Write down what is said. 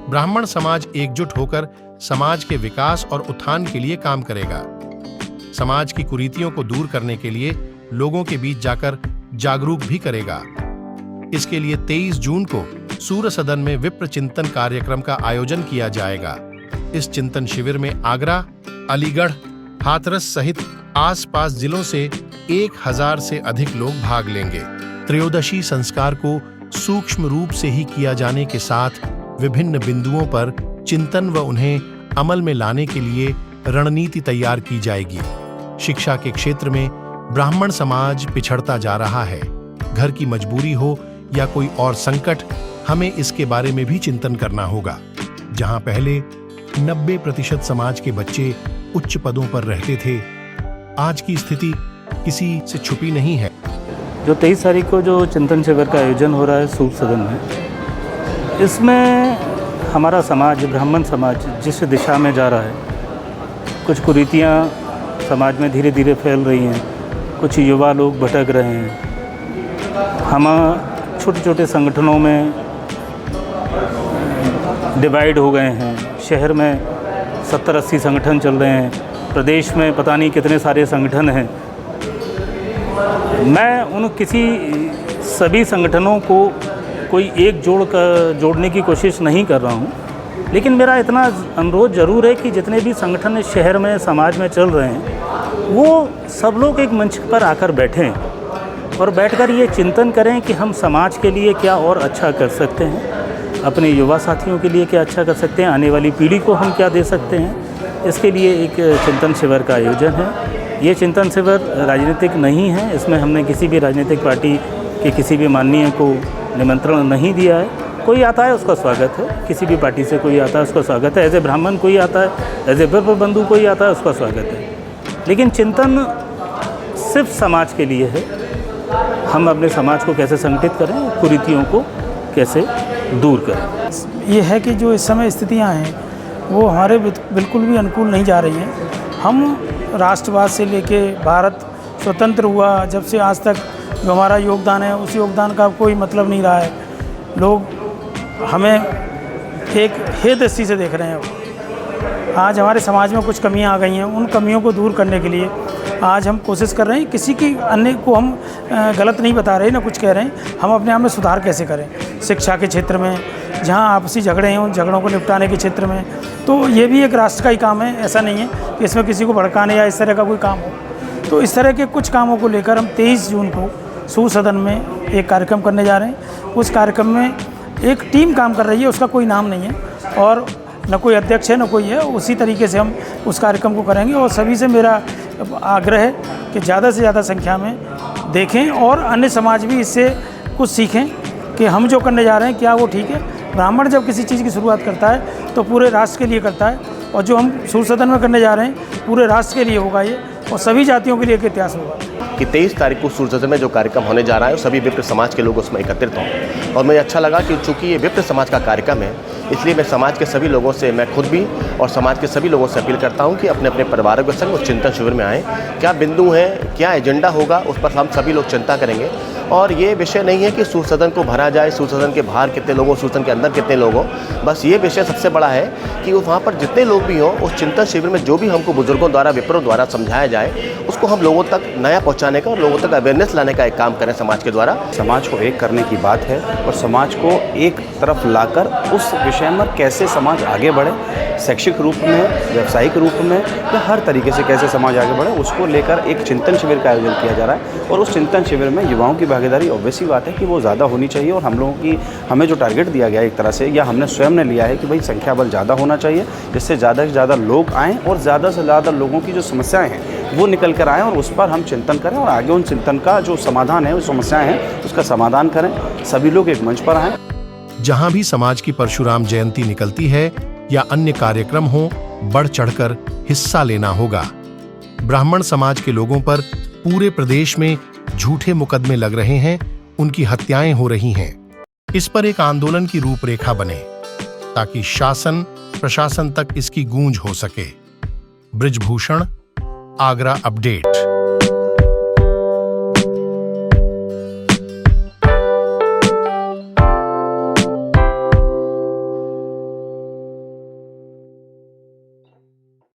ब्राह्मण समाज एकजुट होकर समाज के विकास और उत्थान के लिए काम करेगा। समाज की कुरीतियों को दूर करने के लिए लोगों के बीच जाकर जागरूक भी करेगा। इसके लिए 23 जून को सूर्य सदन में विप्र चिंतन कार्यक्रम का आयोजन किया जाएगा। इस चिंतन शिविर में आगरा, अलीगढ़, हाथरस सहित आसपास जिलों से 1000 से अधिक लोग भाग लेंगे। त्रयोदशी संस्कार को सूक्ष्म रूप से ही किया जाने के साथ विभिन्न बिंदुओं पर चिंतन व उन्हें अमल में लाने के लिए रणनीति तैयार की जाएगी। शिक्षा के क्षेत्र में ब्राह्मण समाज पिछड़ता जा रहा है। घर की मजबूरी हो या कोई और संकट, हमें इसके बारे में भी चिंतन करना होगा। जहां पहले 90% समाज के बच्चे उच्च पदों पर रहते थे, आज की स्थिति किसी से छुपी नहीं है। जो 23 तारीख को जो चिंतन शिविर का आयोजन हो रहा है सूर्य सदन में, इसमें हमारा समाज, ब्राह्मण समाज जिस दिशा में जा रहा है, कुछ कुरीतियाँ समाज में धीरे धीरे फैल रही हैं, कुछ युवा लोग भटक रहे हैं। हम छोटे छोटे संगठनों में डिवाइड हो गए हैं। शहर में 70-80 संगठन चल रहे हैं, प्रदेश में पता नहीं कितने सारे संगठन हैं। मैं उन सभी संगठनों को कोई एक जोड़ने की कोशिश नहीं कर रहा हूँ, लेकिन मेरा इतना अनुरोध ज़रूर है कि जितने भी संगठन इस शहर में, समाज में चल रहे हैं, वो सब लोग एक मंच पर आकर बैठें और बैठकर ये चिंतन करें कि हम समाज के लिए क्या और अच्छा कर सकते हैं, अपने युवा साथियों के लिए क्या अच्छा कर सकते हैं, आने वाली पीढ़ी को हम क्या दे सकते हैं। इसके लिए एक चिंतन शिविर का आयोजन है। ये चिंतन शिविर राजनीतिक नहीं है, इसमें हमने किसी भी राजनीतिक पार्टी के किसी भी माननीय को निमंत्रण नहीं दिया है। कोई आता है उसका स्वागत है, किसी भी पार्टी से कोई आता है उसका स्वागत है, एज ए ब्राह्मण कोई आता है, एज ए विप्र बंधु कोई आता है उसका स्वागत है। लेकिन चिंतन सिर्फ समाज के लिए है। हम अपने समाज को कैसे संगठित करें, कुरीतियों को कैसे दूर करें। ये है कि जो इस समय स्थितियां हैं वो हमारे बिल्कुल भी अनुकूल नहीं जा रही हैं। हम राष्ट्रवाद से लेके भारत स्वतंत्र हुआ जब से आज तक जो हमारा योगदान है, उस योगदान का कोई मतलब नहीं रहा है। लोग हमें एक हे दृष्टि से देख रहे हैं। आज हमारे समाज में कुछ कमियां आ गई हैं, उन कमियों को दूर करने के लिए आज हम कोशिश कर रहे हैं। किसी की अन्य को हम गलत नहीं बता रहे, ना कुछ कह रहे हैं। हम अपने आप में सुधार कैसे करें, शिक्षा के क्षेत्र में, जहां आपसी झगड़े हैं उन झगड़ों को निपटाने के क्षेत्र में। तो ये भी एक राष्ट्र का ही काम है। ऐसा नहीं है कि इसमें किसी को भड़काने या इस तरह का कोई काम हो। तो इस तरह के कुछ कामों को लेकर हम 23 जून को सूर्य सदन में एक कार्यक्रम करने जा रहे हैं। उस कार्यक्रम में एक टीम काम कर रही है, उसका कोई नाम नहीं है और न कोई अध्यक्ष है न कोई है। उसी तरीके से हम उस कार्यक्रम को करेंगे और सभी से मेरा आग्रह है कि ज़्यादा से ज़्यादा संख्या में देखें और अन्य समाज भी इससे कुछ सीखें कि हम जो करने जा रहे हैं क्या वो ठीक है। ब्राह्मण जब किसी चीज़ की शुरुआत करता है तो पूरे राष्ट्र के लिए करता है, और जो हम सूर्य सदन में करने जा रहे हैं पूरे राष्ट्र के लिए होगा ये, और सभी जातियों के लिए एक इतिहास होगा। कि 23 तारीख को सूर्य सदन में जो कार्यक्रम होने जा रहा है सभी विप्र समाज के लोग उसमें एकत्रित हों। और मुझे अच्छा लगा कि चूंकि ये विप्र समाज का कार्यक्रम है, इसलिए मैं समाज के सभी लोगों से, मैं खुद भी और समाज के सभी लोगों से अपील करता हूं कि अपने अपने परिवारों के संग उस चिंतन शिविर में आएँ। क्या बिंदु हैं, क्या एजेंडा होगा, उस पर हम सभी लोग चिंता करेंगे। और ये विषय नहीं है कि सूर्य सदन को भरा जाए, सूर्य सदन के बाहर कितने लोग हों, सूर्य सदन के अंदर कितने लोग हों। बस ये विषय सबसे बड़ा है कि वहाँ पर जितने लोग भी हों, उस चिंतन शिविर में जो भी हमको बुजुर्गों द्वारा, विप्रों द्वारा समझाया जाए, उसको हम लोगों तक नया पहुँचाने का और लोगों तक अवेयरनेस लाने का एक काम करें समाज के द्वारा। समाज को एक करने की बात है और समाज को एक तरफ लाकर उस विषय में कैसे समाज आगे बढ़े, शैक्षिक रूप में, व्यावसायिक रूप में, या हर तरीके से कैसे समाज आगे बढ़े, उसको लेकर एक चिंतन शिविर का आयोजन किया जा रहा है। और उस चिंतन शिविर में युवाओं की भागीदारी ऑब्वियस ही बात है कि वो ज़्यादा होनी चाहिए। और हम लोगों की, हमें जो टारगेट दिया गया एक तरह से, या हमने स्वयं ने लिया है कि भाई संख्या बल ज़्यादा होना चाहिए, जिससे ज़्यादा से ज़्यादा लोग आएँ और ज़्यादा से ज़्यादा लोगों की जो समस्याएँ हैं वो निकल कर आएँ और उस पर हम चिंतन करें और आगे उन चिंतन का जो समाधान है, उस समस्याएँ हैं उसका समाधान करें। सभी लोग एक मंच पर आएँ। जहां भी समाज की परशुराम जयंती निकलती है या अन्य कार्यक्रम हो, बढ़ चढ़कर हिस्सा लेना होगा। ब्राह्मण समाज के लोगों पर पूरे प्रदेश में झूठे मुकदमे लग रहे हैं, उनकी हत्याएं हो रही हैं। इस पर एक आंदोलन की रूपरेखा बने ताकि शासन प्रशासन तक इसकी गूंज हो सके। बृजभूषण, आगरा अपडेट।